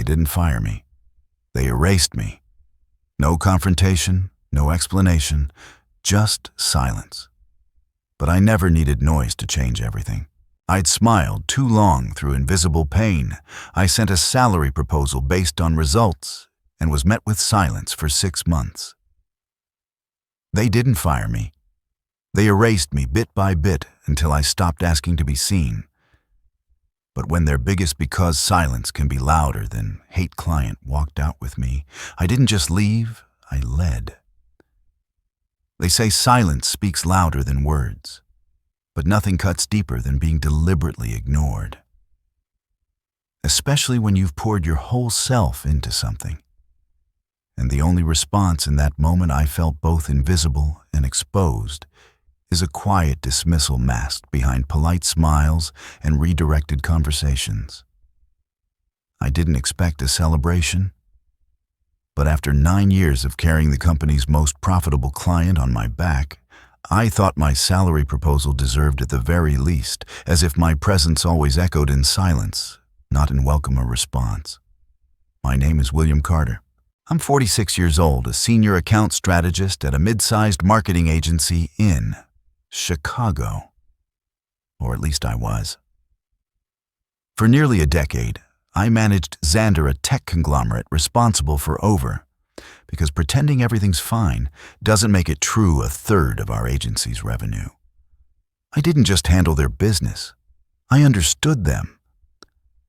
They didn't fire me. They erased me. No confrontation, no explanation, just silence. But I never needed noise to change everything. I'd smiled too long through invisible pain. I sent a salary proposal based on results and was met with silence for 6 months. They didn't fire me. They erased me bit by bit until I stopped asking to be seen. But when their biggest because silence can be louder than hate client walked out with me, I didn't just leave, I led. They say silence speaks louder than words, but nothing cuts deeper than being deliberately ignored. Especially when you've poured your whole self into something. And the only response in that moment I felt both invisible and exposed is a quiet dismissal masked behind polite smiles and redirected conversations. I didn't expect a celebration, but after 9 years of carrying the company's most profitable client on my back, I thought my salary proposal deserved at the very least, as if my presence always echoed in silence, not in welcome or response. My name is William Carter. I'm 46 years old, a senior account strategist at a mid-sized marketing agency in Chicago. Or at least I was. For nearly a decade, I managed Xander, a tech conglomerate responsible for over, because pretending everything's fine doesn't make it true, a third of our agency's revenue. I didn't just handle their business. I understood them.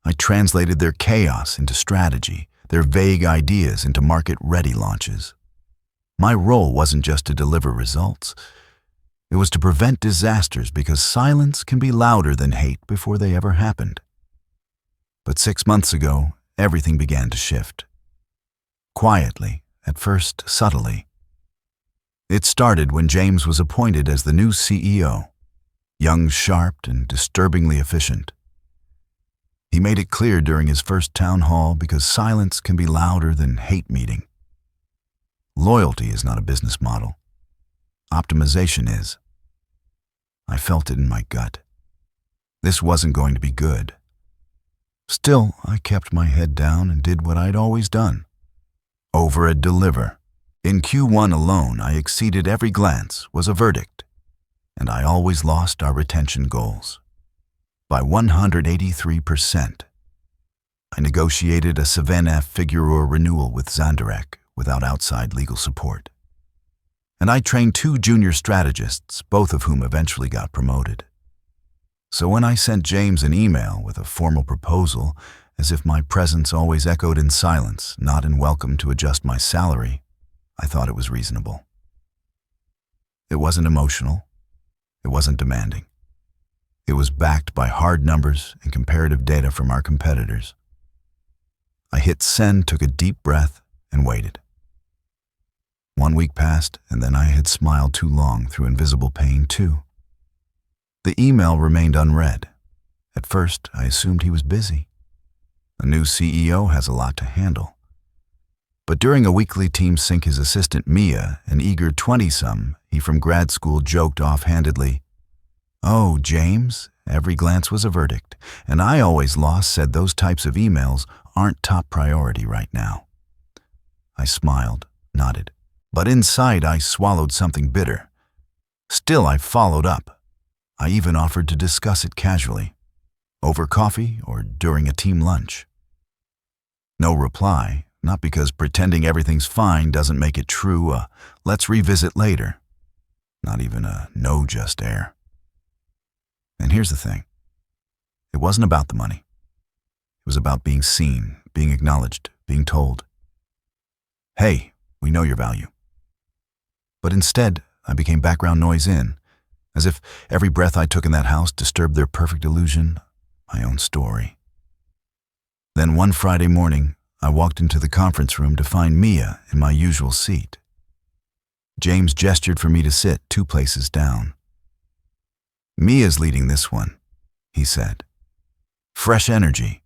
I translated their chaos into strategy, their vague ideas into market-ready launches. My role wasn't just to deliver results. It was to prevent disasters, because silence can be louder than hate before they ever happened. But 6 months ago, everything began to shift. Quietly, at first subtly. It started when James was appointed as the new CEO, young, sharp, and disturbingly efficient. He made it clear during his first town hall, because silence can be louder than hate meeting. Loyalty is not a business model. Optimization is. I felt it in my gut. This wasn't going to be good. Still, I kept my head down and did what I'd always done. Over and deliver. In Q1 alone, I exceeded every glance, was a verdict, and I always lost our retention goals. By 183%. I negotiated a 7F figure renewal with Zanderek without outside legal support. And I trained 2 junior strategists, both of whom eventually got promoted. So when I sent James an email with a formal proposal, as if my presence always echoed in silence, not in welcome to adjust my salary, I thought it was reasonable. It wasn't emotional. It wasn't demanding. It was backed by hard numbers and comparative data from our competitors. I hit send, took a deep breath, and waited. 1 week passed, and then I had smiled too long through invisible pain, too. The email remained unread. At first, I assumed he was busy. A new CEO has a lot to handle. But during a weekly team sync, his assistant Mia, an eager 20-some, he from grad school, joked offhandedly, "Oh, James," every glance was a verdict, and I always lost, said those types of emails aren't top priority right now. I smiled, nodded, but inside I swallowed something bitter. Still, I followed up. I even offered to discuss it casually, over coffee or during a team lunch. No reply, not because pretending everything's fine doesn't make it true, let's revisit later. Not even a no just air. And here's the thing. It wasn't about the money. It was about being seen, being acknowledged, being told, "Hey, we know your value." But instead, I became background noise as if every breath I took in that house disturbed their perfect illusion, my own story. Then one Friday morning, I walked into the conference room to find Mia in my usual seat. James gestured for me to sit 2 places down. "Mia's leading this one," he said. "Fresh energy."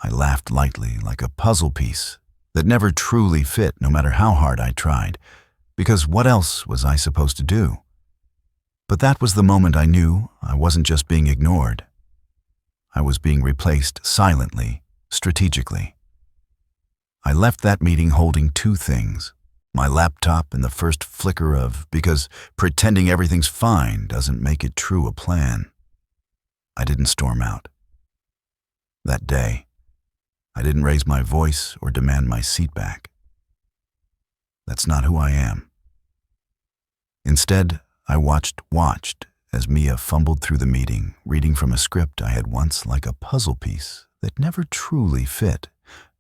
I laughed lightly, like a puzzle piece that never truly fit, no matter how hard I tried, because what else was I supposed to do? But that was the moment I knew I wasn't just being ignored. I was being replaced silently strategically. I left that meeting holding two things: my laptop and the first flicker of, because pretending everything's fine doesn't make it true, a plan. I didn't storm out. That day, I didn't raise my voice or demand my seat back. That's not who I am. Instead, I watched as Mia fumbled through the meeting, reading from a script I had once like a puzzle piece that never truly fit,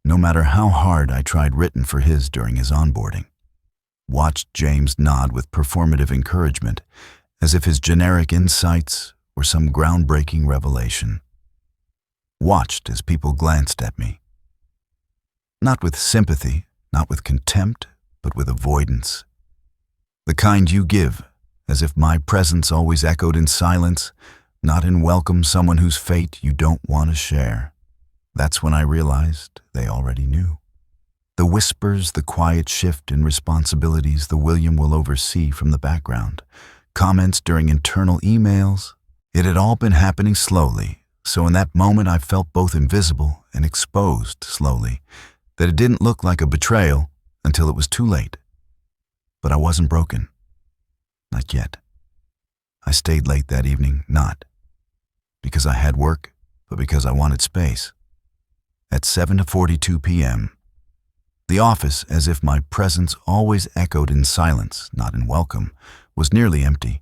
no matter how hard I tried written for his during his onboarding. Watched James nod with performative encouragement, as if his generic insights were some groundbreaking revelation. Watched as people glanced at me. Not with sympathy, not with contempt, but with avoidance. The kind you give, as if my presence always echoed in silence, not in welcome someone whose fate you don't want to share. That's when I realized they already knew. The whispers, the quiet shift in responsibilities the William will oversee from the background, comments during internal emails, it had all been happening slowly, so in that moment I felt both invisible and exposed slowly, that it didn't look like a betrayal until it was too late. But I wasn't broken. Not yet. I stayed late that evening, not because I had work, but because I wanted space. At 7:42 p.m., the office, as if my presence always echoed in silence, not in welcome, was nearly empty.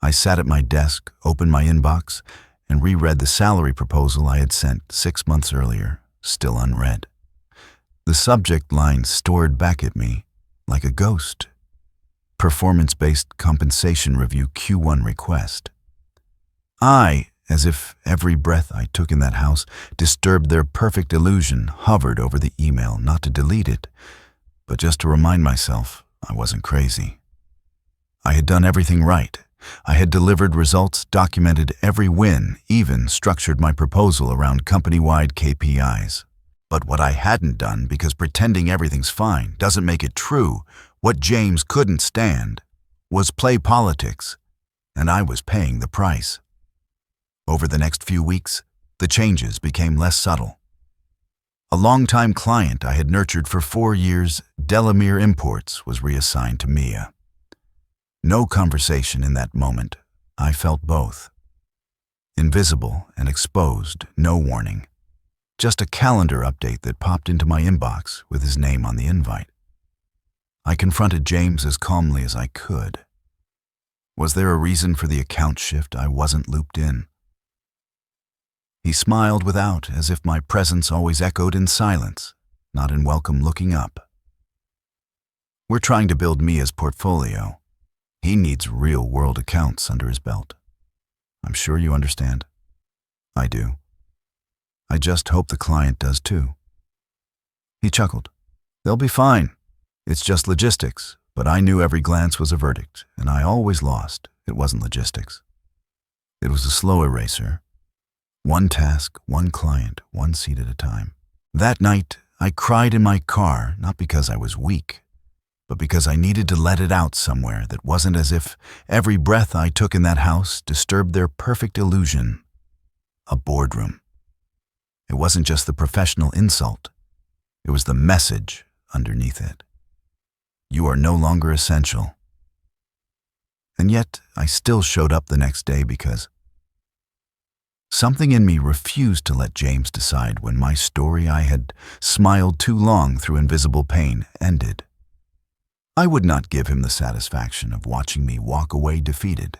I sat at my desk, opened my inbox, and reread the salary proposal I had sent 6 months earlier, still unread. The subject line stared back at me like a ghost. Performance-based compensation review Q1 request. As if every breath I took in that house disturbed their perfect illusion, hovered over the email, not to delete it, but just to remind myself I wasn't crazy. I had done everything right. I had delivered results, documented every win, even structured my proposal around company-wide KPIs. But what I hadn't done, because pretending everything's fine doesn't make it true, what James couldn't stand, was play politics, and I was paying the price. Over the next few weeks, the changes became less subtle. A longtime client I had nurtured for 4 years, Delamere Imports, was reassigned to Mia. No conversation in that moment. I felt both. Invisible and exposed, no warning. Just a calendar update that popped into my inbox with his name on the invite. I confronted James as calmly as I could. Was there a reason for the account shift I wasn't looped in? He smiled without, as if my presence always echoed in silence, not in welcome looking up. We're trying to build Mia's portfolio. He needs real-world accounts under his belt. I'm sure you understand. I do. I just hope the client does too. He chuckled. They'll be fine. It's just logistics, but I knew every glance was a verdict, and I always lost. It wasn't logistics. It was a slow eraser. One task, one client, one seat at a time. That night, I cried in my car, not because I was weak, but because I needed to let it out somewhere that wasn't as if every breath I took in that house disturbed their perfect illusion. A boardroom. It wasn't just the professional insult. It was the message underneath it. You are no longer essential. And yet, I still showed up the next day because something in me refused to let James decide when my story I had smiled too long through invisible pain ended. I would not give him the satisfaction of watching me walk away defeated.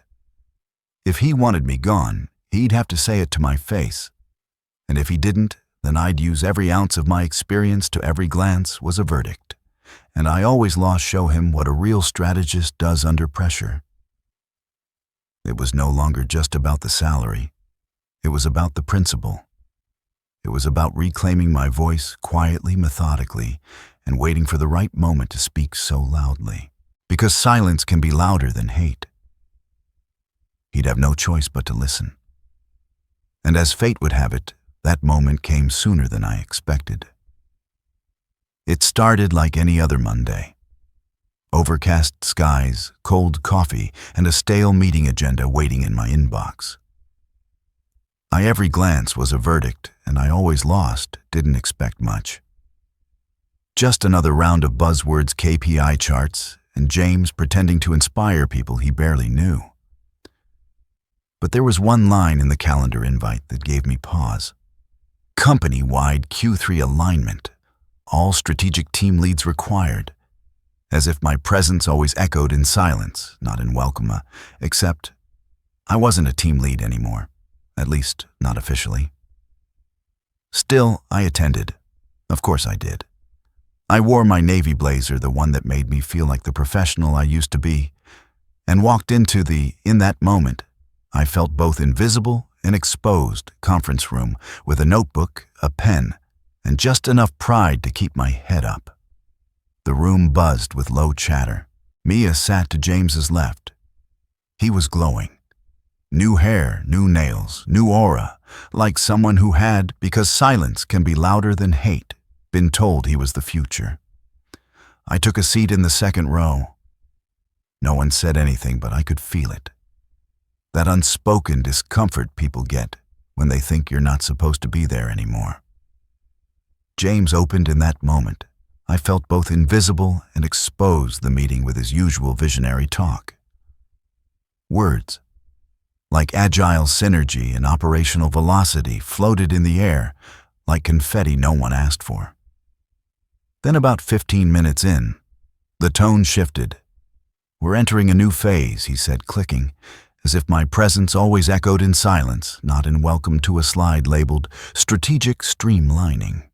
If he wanted me gone, he'd have to say it to my face. And if he didn't, then I'd use every ounce of my experience to every glance was a verdict. And I always lost show him what a real strategist does under pressure. It was no longer just about the salary. It was about the principle. It was about reclaiming my voice quietly, methodically, and waiting for the right moment to speak so loudly. Because silence can be louder than hate. He'd have no choice but to listen. And as fate would have it, that moment came sooner than I expected. It started like any other Monday. Overcast skies, cold coffee, and a stale meeting agenda waiting in my inbox. Every glance was a verdict, and I always lost, didn't expect much. Just another round of buzzwords, KPI charts, and James pretending to inspire people he barely knew. But there was one line in the calendar invite that gave me pause. Company-wide Q3 alignment. All strategic team leads required. As if my presence always echoed in silence, not in welcome, except I wasn't a team lead anymore, at least not officially. Still, I attended. Of course I did. I wore my navy blazer, the one that made me feel like the professional I used to be, and walked into in that moment, I felt both invisible and exposed conference room with a notebook, a pen, and just enough pride to keep my head up. The room buzzed with low chatter. Mia sat to James's left. He was glowing. New hair, new nails, new aura, like someone who had, because silence can be louder than hate, been told he was the future. I took a seat in the second row. No one said anything, but I could feel it. That unspoken discomfort people get when they think you're not supposed to be there anymore. James opened in that moment. I felt both invisible and exposed the meeting with his usual visionary talk. Words, like agile synergy and operational velocity, floated in the air like confetti no one asked for. Then about 15 minutes in, the tone shifted. "We're entering a new phase," he said, clicking, as if my presence always echoed in silence, not in welcome to a slide labeled Strategic Streamlining.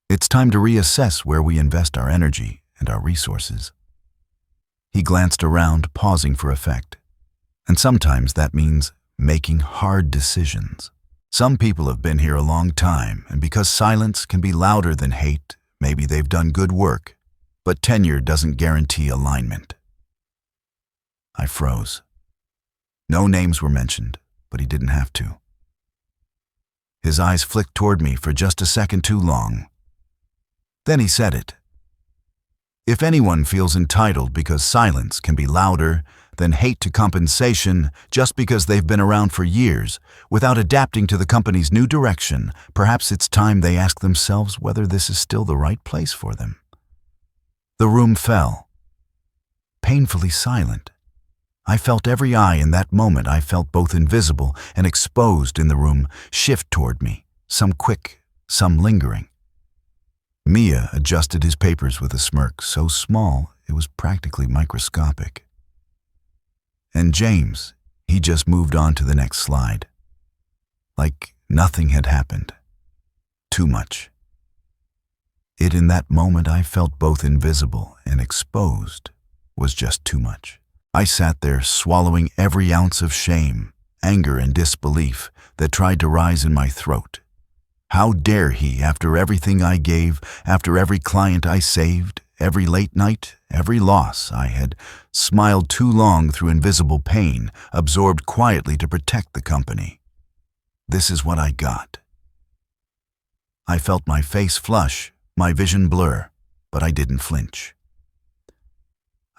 "It's time to reassess where we invest our energy and our resources." He glanced around, pausing for effect. And sometimes that means making hard decisions. Some people have been here a long time, and because silence can be louder than hate, maybe they've done good work, but tenure doesn't guarantee alignment. I froze. No names were mentioned, but he didn't have to. His eyes flicked toward me for just a second too long. Then he said it. "If anyone feels entitled because silence can be louder than hate to compensation just because they've been around for years without adapting to the company's new direction, perhaps it's time they ask themselves whether this is still the right place for them." The room fell, painfully silent. I felt every eye in that moment. I felt both invisible and exposed in the room shift toward me, some quick, some lingering. Mia adjusted his papers with a smirk so small it was practically microscopic. And James, he just moved on to the next slide. Like nothing had happened. Too much. In that moment I felt both invisible and exposed was just too much. I sat there swallowing every ounce of shame, anger, and disbelief that tried to rise in my throat. How dare he, after everything I gave, after every client I saved, every late night, every loss I had smiled too long through invisible pain, absorbed quietly to protect the company. This is what I got. I felt my face flush, my vision blur, but I didn't flinch.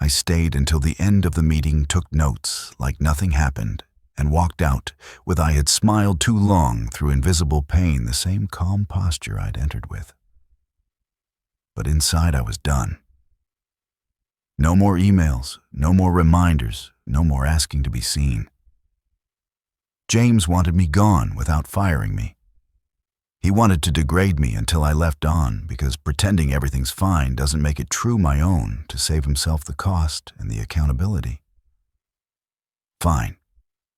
I stayed until the end of the meeting, took notes like nothing happened, and walked out with I had smiled too long through invisible pain, the same calm posture I'd entered with. But inside I was done. No more emails, no more reminders, no more asking to be seen. James wanted me gone without firing me. He wanted to degrade me until I left on, because pretending everything's fine doesn't make it true my own, to save himself the cost and the accountability. Fine.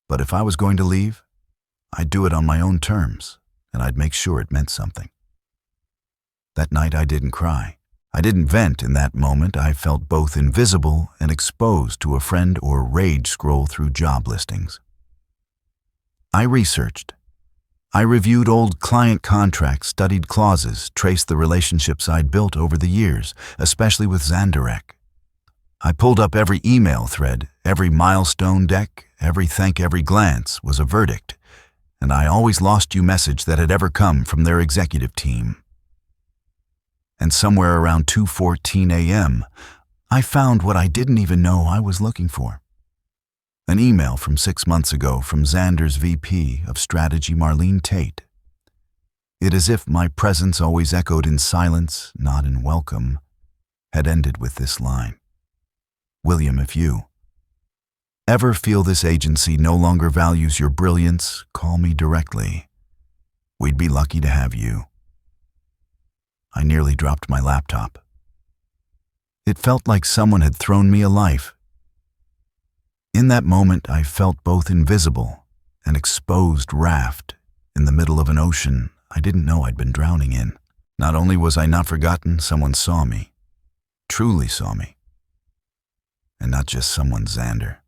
But if I was going to leave, I'd do it on my own terms, and I'd make sure it meant something. That night I didn't cry. I didn't vent in that moment. I felt both invisible and exposed to a friend or rage scroll through job listings. I researched. I reviewed old client contracts, studied clauses, traced the relationships I'd built over the years, especially with Zanderek. I pulled up every email thread, every milestone deck, every glance was a verdict, and I always lost you message that had ever come from their executive team. And somewhere around 2:14 a.m., I found what I didn't even know I was looking for. An email from 6 months ago from Xander's VP of Strategy, Marlene Tate. It as if my presence always echoed in silence, not in welcome, had ended with this line. William, if you ever feel this agency no longer values your brilliance, call me directly. We'd be lucky to have you. I nearly dropped my laptop. It felt like someone had thrown me a life. In that moment, I felt both invisible and exposed raft in the middle of an ocean I didn't know I'd been drowning in. Not only was I not forgotten, someone saw me, truly saw me, and not just someone Xander.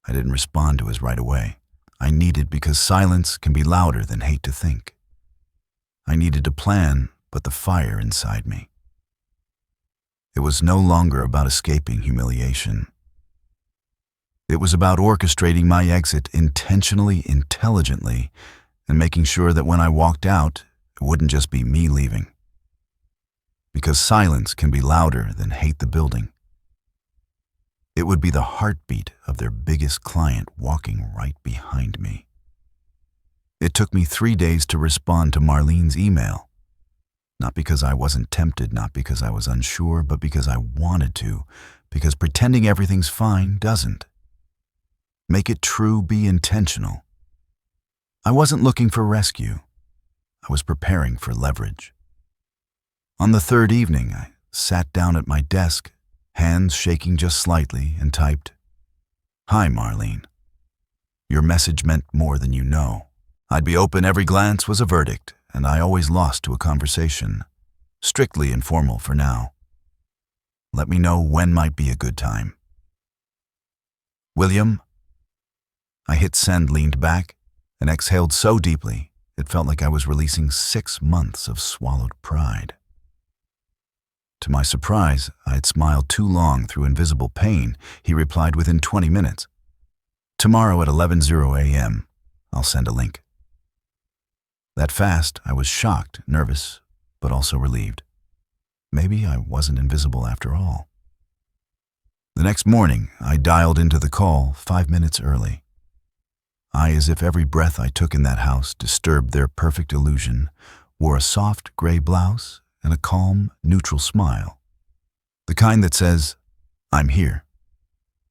I didn't respond to his right away. I needed because silence can be louder than hate to think. I needed to plan, but the fire inside me. It was no longer about escaping humiliation. It was about orchestrating my exit intentionally, intelligently, and making sure that when I walked out, it wouldn't just be me leaving. Because silence can be louder than hate the building. It would be the heartbeat of their biggest client walking right behind me. It took me 3 days to respond to Marlene's email. Not because I wasn't tempted, not because I was unsure, but because I wanted to, because pretending everything's fine doesn't. Make it true, be intentional. I wasn't looking for rescue. I was preparing for leverage. On the third evening, I sat down at my desk, hands shaking just slightly, and typed, "Hi, Marlene. Your message meant more than you know. I'd be open, every glance was a verdict, and I always lost to a conversation. Strictly informal for now. Let me know when might be a good time. William." I hit send, leaned back, and exhaled so deeply, it felt like I was releasing 6 months of swallowed pride. To my surprise, I had smiled too long through invisible pain. He replied within 20 minutes. "Tomorrow at 11:00 a.m. I'll send a link." That fast, I was shocked, nervous, but also relieved. Maybe I wasn't invisible after all. The next morning, I dialed into the call 5 minutes early. I, as if every breath I took in that house disturbed their perfect illusion, wore a soft gray blouse and a calm, neutral smile. The kind that says, "I'm here,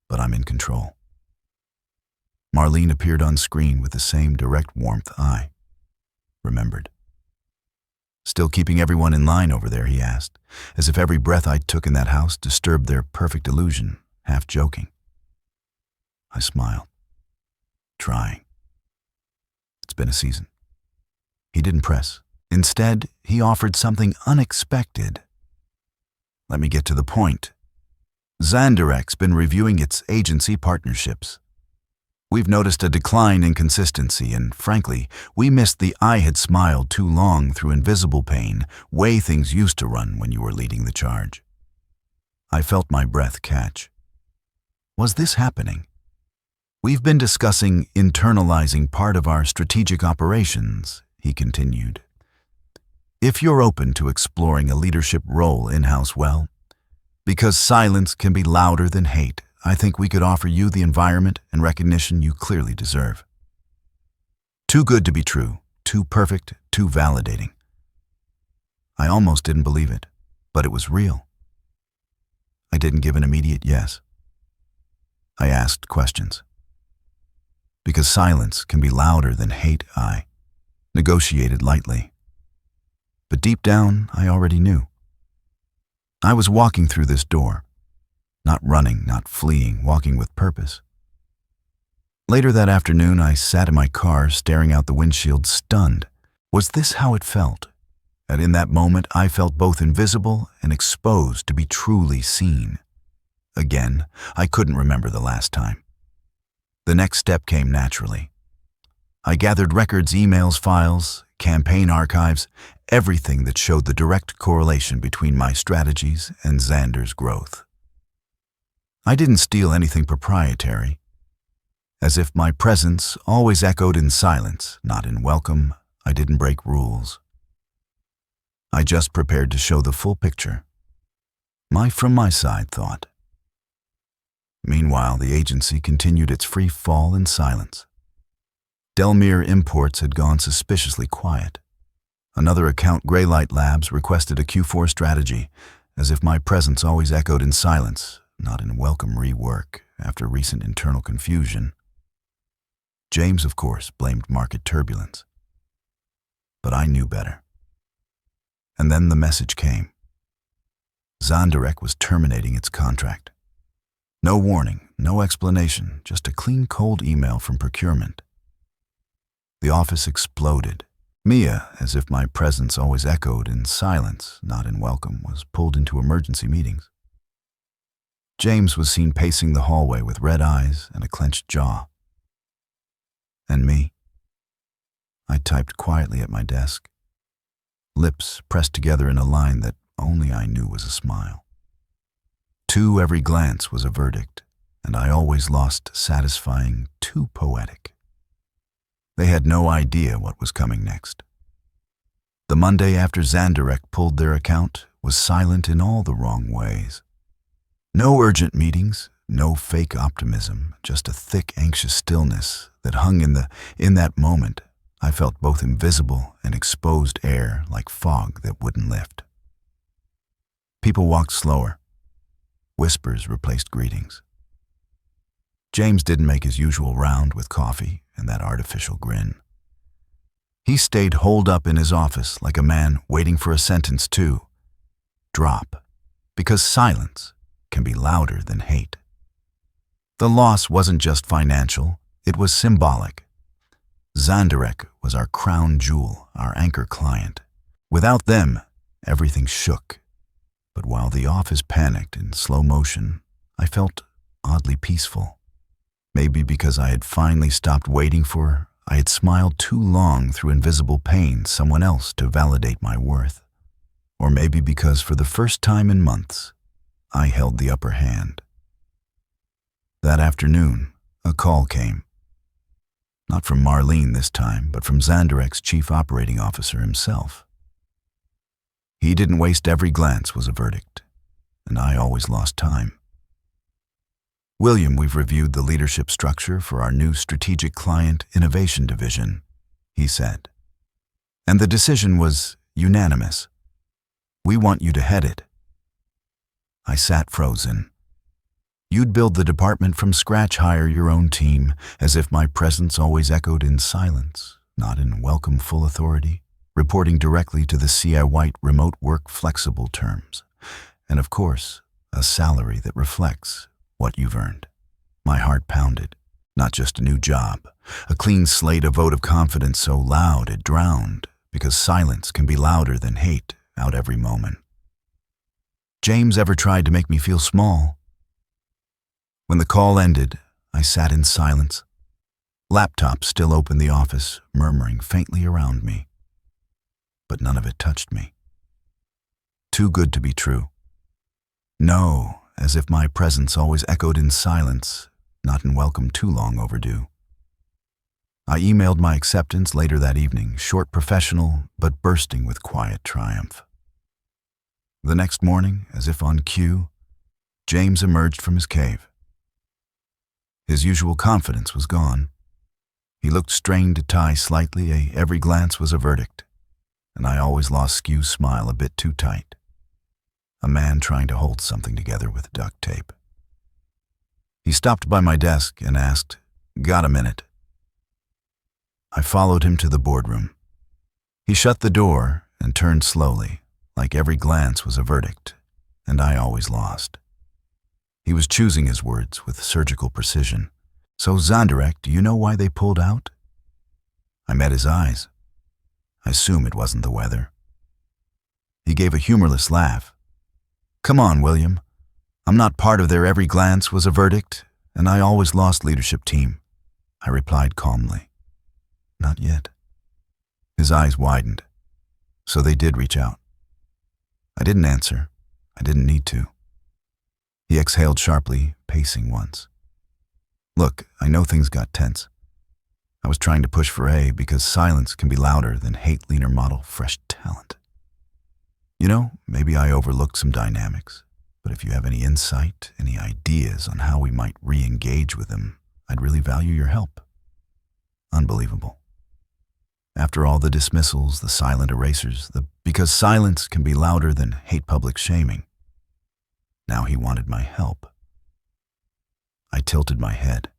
but I'm in control." Marlene appeared on screen with the same direct warmth I remembered. "Still keeping everyone in line over there?" he asked, as if every breath I took in that house disturbed their perfect illusion, half joking. I smiled. "Trying. It's been a season." He didn't press. Instead, he offered something unexpected. "Let me get to the point. Xander's been reviewing its agency partnerships. We've noticed a decline in consistency, and frankly, we missed the I had smiled too long through invisible pain, way things used to run when you were leading the charge." I felt my breath catch. Was this happening? "We've been discussing internalizing part of our strategic operations," he continued. "If you're open to exploring a leadership role in-house, well, because silence can be louder than hate, I think we could offer you the environment and recognition you clearly deserve." Too good to be true, too perfect, too validating. I almost didn't believe it, but it was real. I didn't give an immediate yes. I asked questions. Because silence can be louder than hate, I negotiated lightly. But deep down, I already knew. I was walking through this door. Not running, not fleeing, walking with purpose. Later that afternoon, I sat in my car, staring out the windshield, stunned. Was this how it felt? And in that moment, I felt both invisible and exposed to be truly seen. Again, I couldn't remember the last time. The next step came naturally. I gathered records, emails, files, campaign archives, everything that showed the direct correlation between my strategies and Xander's growth. I didn't steal anything proprietary. As if my presence always echoed in silence, not in welcome, I didn't break rules. I just prepared to show the full picture. From my side thought. Meanwhile, the agency continued its free fall in silence. Delmere imports had gone suspiciously quiet. Another account, Greylight Labs, requested a Q4 strategy, as if my presence always echoed in silence, not in welcome rework after recent internal confusion. James, of course, blamed market turbulence. But I knew better. And then the message came. Zanderek was terminating its contract. No warning, no explanation, just a clean, cold email from procurement. The office exploded. Mia, as if my presence always echoed in silence, not in welcome, was pulled into emergency meetings. James was seen pacing the hallway with red eyes and a clenched jaw. And me? I typed quietly at my desk, lips pressed together in a line that only I knew was a smile. To every glance was a verdict, and I always lost satisfying, too poetic. They had no idea what was coming next. The Monday after Zanderek pulled their account was silent in all the wrong ways. No urgent meetings, no fake optimism, just a thick, anxious stillness that hung in that moment. I felt both invisible and exposed air like fog that wouldn't lift. People walked slower. Whispers replaced greetings. James didn't make his usual round with coffee and that artificial grin. He stayed holed up in his office like a man waiting for a sentence to drop, because silence can be louder than hate. The loss wasn't just financial, it was symbolic. Zanderek was our crown jewel, our anchor client. Without them, everything shook. But while the office panicked in slow motion, I felt oddly peaceful. Maybe because I had finally stopped waiting for, I had smiled too long through invisible pain, someone else to validate my worth. Or maybe because for the first time in months, I held the upper hand. That afternoon, a call came. Not from Marlene this time, but from Zanderek's chief operating officer himself. He didn't waste every glance was a verdict, and I always lost time. William, we've reviewed the leadership structure for our new Strategic Client Innovation Division, he said. And the decision was unanimous. We want you to head it. I sat frozen. You'd build the department from scratch, hire your own team, as if my presence always echoed in silence, not in welcome full authority, reporting directly to the CI White remote work flexible terms. And of course, a salary that reflects what you've earned. My heart pounded. Not just a new job, a clean slate, a vote of confidence so loud it drowned, because silence can be louder than hate out every moment. James ever tried to make me feel small? When the call ended, I sat in silence. Laptop still open the office, murmuring faintly around me. But none of it touched me. Too good to be true. No, as if my presence always echoed in silence, not in welcome too long overdue. I emailed my acceptance later that evening, short, professional, but bursting with quiet triumph. The next morning, as if on cue, James emerged from his cave. His usual confidence was gone. He looked strained to tie slightly, every glance was a verdict, and I always lost Skew's smile a bit too tight. A man trying to hold something together with duct tape. He stopped by my desk and asked, "Got a minute?" I followed him to the boardroom. He shut the door and turned slowly, like every glance was a verdict, and I always lost. He was choosing his words with surgical precision. "So Zanderek, do you know why they pulled out?" I met his eyes. I assume it wasn't the weather. He gave a humorless laugh. "Come on, William. I'm not part of their every glance was a verdict, and I always lost leadership team," I replied calmly. "Not yet." His eyes widened. "So they did reach out." I didn't answer. I didn't need to. He exhaled sharply, pacing once. "Look, I know things got tense. I was trying to push for A because silence can be louder than hate leaner model fresh talent. You know, maybe I overlooked some dynamics, but if you have any insight, any ideas on how we might re-engage with them, I'd really value your help." Unbelievable. After all the dismissals, the silent erasers, because silence can be louder than hate public shaming. Now he wanted my help. I tilted my head.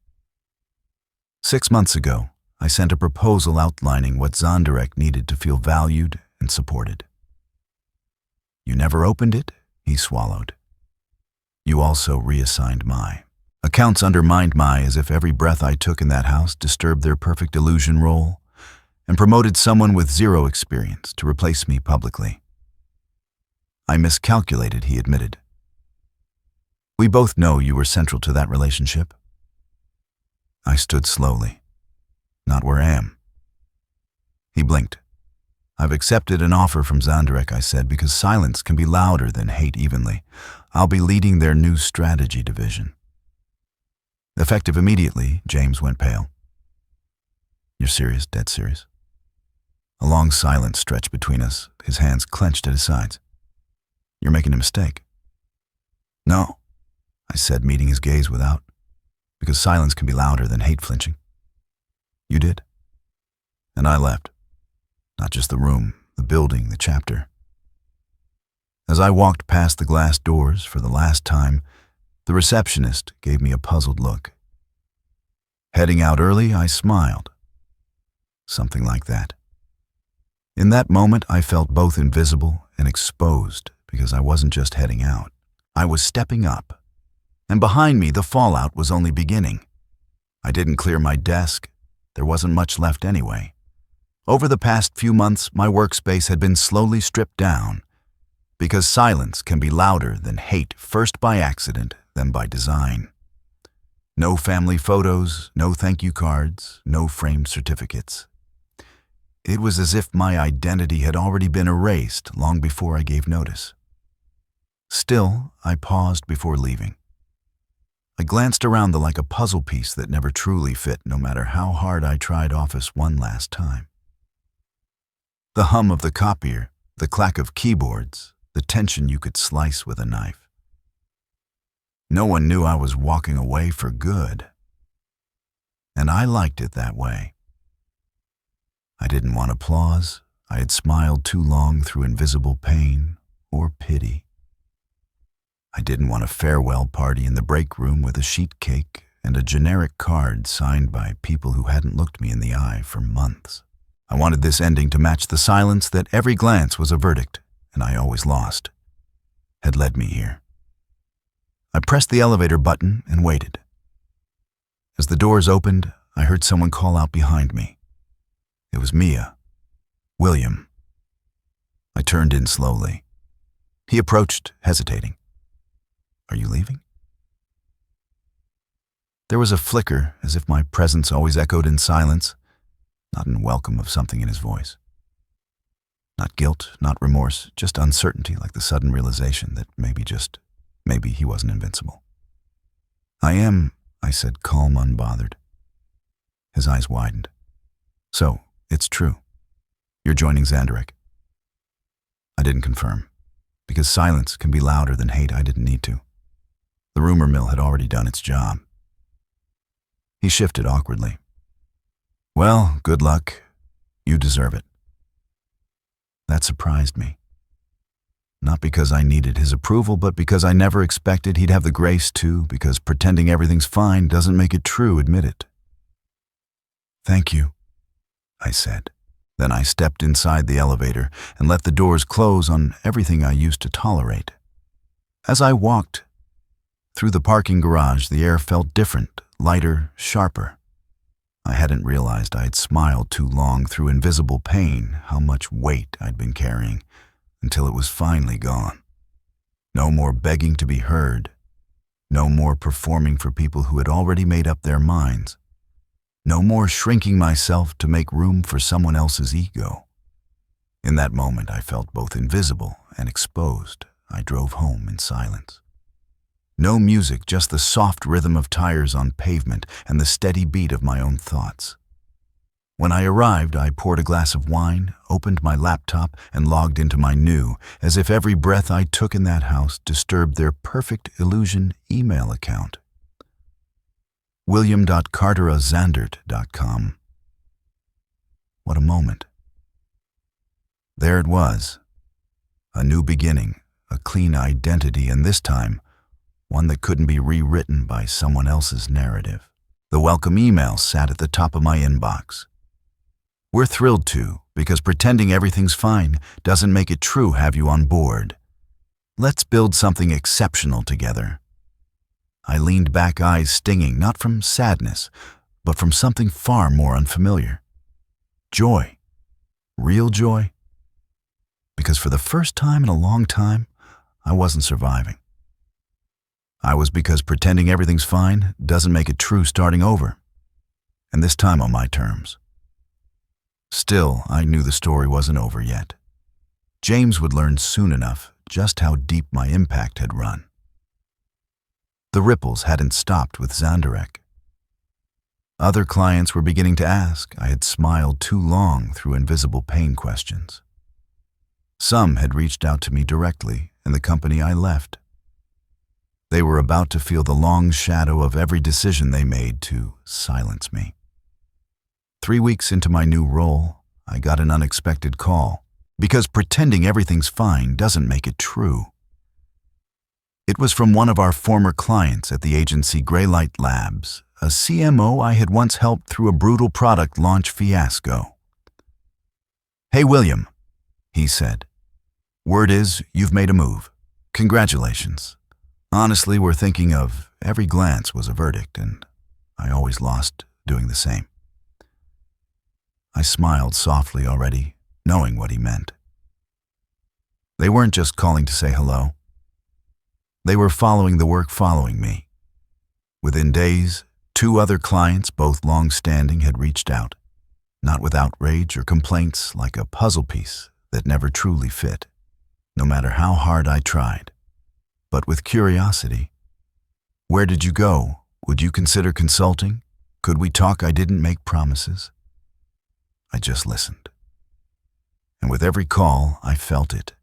6 months ago, I sent a proposal outlining what Zonderek needed to feel valued and supported. You never opened it, he swallowed. You also reassigned my accounts, undermined my as if every breath I took in that house disturbed their perfect illusion role, and promoted someone with zero experience to replace me publicly. I miscalculated, he admitted. We both know you were central to that relationship. I stood slowly. Not where I am. He blinked. I've accepted an offer from Zonderek, I said, because silence can be louder than hate evenly. I'll be leading their new strategy division. Effective immediately, James went pale. You're serious, dead serious? A long silence stretched between us, his hands clenched at his sides. You're making a mistake. No, I said, meeting his gaze without, because silence can be louder than hate flinching. You did. And I left. Not just the room, the building, the chapter. As I walked past the glass doors for the last time, the receptionist gave me a puzzled look. Heading out early, I smiled. Something like that. In that moment, I felt both invisible and exposed because I wasn't just heading out. I was stepping up. And behind me, the fallout was only beginning. I didn't clear my desk. There wasn't much left anyway. Over the past few months, my workspace had been slowly stripped down because silence can be louder than hate, first by accident, then by design. No family photos, no thank you cards, no framed certificates. It was as if my identity had already been erased long before I gave notice. Still, I paused before leaving. I glanced around like a puzzle piece that never truly fit, no matter how hard I tried Office one last time. The hum of the copier, the clack of keyboards, the tension you could slice with a knife. No one knew I was walking away for good. And I liked it that way. I didn't want applause. I had smiled too long through invisible pain or pity. I didn't want a farewell party in the break room with a sheet cake and a generic card signed by people who hadn't looked me in the eye for months. I wanted this ending to match the silence that every glance was a verdict, and I always lost, had led me here. I pressed the elevator button and waited. As the doors opened, I heard someone call out behind me. It was Mia. William. I turned in slowly. He approached, hesitating. Are you leaving? There was a flicker, as if my presence always echoed in silence, not in welcome of something in his voice. Not guilt, not remorse, just uncertainty, like the sudden realization that maybe he wasn't invincible. I am, I said, calm, unbothered. His eyes widened. So, it's true. You're joining Zonderek. I didn't confirm. Because silence can be louder than hate, I didn't need to. The rumor mill had already done its job. He shifted awkwardly. Well, good luck. You deserve it. That surprised me. Not because I needed his approval, but because I never expected he'd have the grace to, because pretending everything's fine doesn't make it true, admit it. Thank you, I said. Then I stepped inside the elevator and let the doors close on everything I used to tolerate. As I walked through the parking garage, the air felt different, lighter, sharper. I hadn't realized I had smiled too long through invisible pain, how much weight I'd been carrying, until it was finally gone. No more begging to be heard. No more performing for people who had already made up their minds. No more shrinking myself to make room for someone else's ego. In that moment, I felt both invisible and exposed. I drove home in silence. No music, just the soft rhythm of tires on pavement and the steady beat of my own thoughts. When I arrived, I poured a glass of wine, opened my laptop, and logged into my new, as if every breath I took in that house disturbed their perfect illusion email account. William.carterazandert.com. What a moment. There it was. A new beginning, a clean identity, and this time, one that couldn't be rewritten by someone else's narrative. The welcome email sat at the top of my inbox. We're thrilled to, because pretending everything's fine doesn't make it true, have you on board. Let's build something exceptional together. I leaned back, eyes stinging, not from sadness, but from something far more unfamiliar. Joy. Real joy. Because for the first time in a long time, I wasn't surviving. I was because pretending everything's fine doesn't make it true, starting over. And this time on my terms. Still, I knew the story wasn't over yet. James would learn soon enough just how deep my impact had run. The ripples hadn't stopped with Zanderek. Other clients were beginning to ask. I had smiled too long through invisible pain questions. Some had reached out to me directly in the company I left. They were about to feel the long shadow of every decision they made to silence me. 3 weeks into my new role, I got an unexpected call, because pretending everything's fine doesn't make it true. It was from one of our former clients at the agency Greylight Labs, a CMO I had once helped through a brutal product launch fiasco. "Hey, William," he said. "Word is you've made a move. Congratulations. Honestly, we're thinking of every glance was a verdict, and I always lost doing the same." I smiled softly already, knowing what he meant. They weren't just calling to say hello. They were following the work following me. Within days, 2 other clients, both long-standing, had reached out, not with outrage or complaints, like a puzzle piece that never truly fit, no matter how hard I tried, but with curiosity. "Where did you go? Would you consider consulting? Could we talk? I didn't make promises." I just listened. And with every call, I felt it.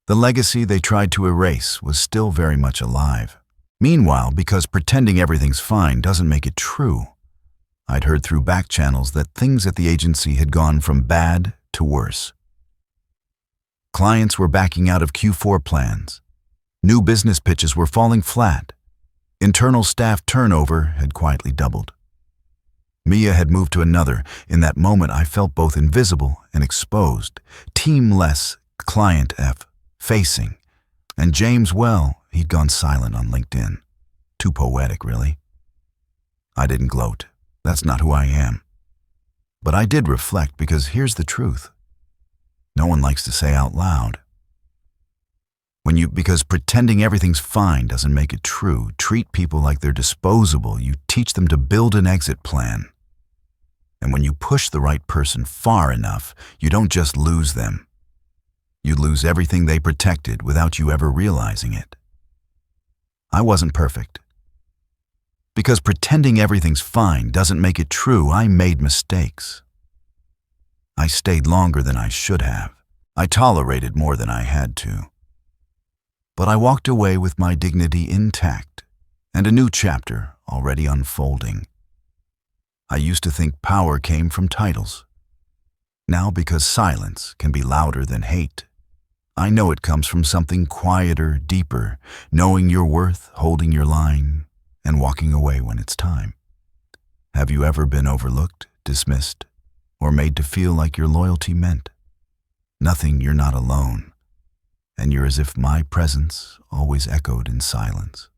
The legacy they tried to erase was still very much alive. Meanwhile, because pretending everything's fine doesn't make it true, I'd heard through back channels that things at the agency had gone from bad to worse. Clients were backing out of Q4 plans. New business pitches were falling flat. Internal staff turnover had quietly doubled. Mia had moved to another. In that moment, I felt both invisible and exposed. Team less, client F, facing. And James, well, he'd gone silent on LinkedIn. Too poetic, really. I didn't gloat. That's not who I am. But I did reflect, because here's the truth. No one likes to say out loud. Because pretending everything's fine doesn't make it true. Treat people like they're disposable. You teach them to build an exit plan. And when you push the right person far enough, you don't just lose them. You lose everything they protected without you ever realizing it. I wasn't perfect. Because pretending everything's fine doesn't make it true, I made mistakes. I stayed longer than I should have. I tolerated more than I had to. But I walked away with my dignity intact, and a new chapter already unfolding. I used to think power came from titles. Now, because silence can be louder than hate, I know it comes from something quieter, deeper, knowing your worth, holding your line, and walking away when it's time. Have you ever been overlooked, dismissed, or made to feel like your loyalty meant nothing? You're not alone, and you're as if my presence always echoed in silence.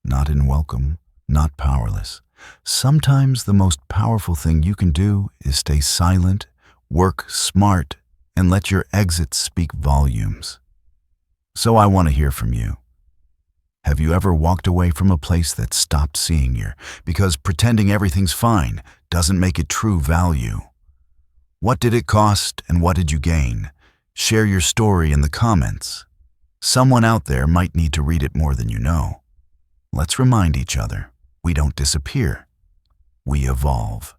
Not in welcome, not powerless. Sometimes the most powerful thing you can do is stay silent, work smart, and let your exits speak volumes. So I want to hear from you. Have you ever walked away from a place that stopped seeing you? Because pretending everything's fine doesn't make it true value. What did it cost, and what did you gain? Share your story in the comments. Someone out there might need to read it more than you know. Let's remind each other, we don't disappear. We evolve.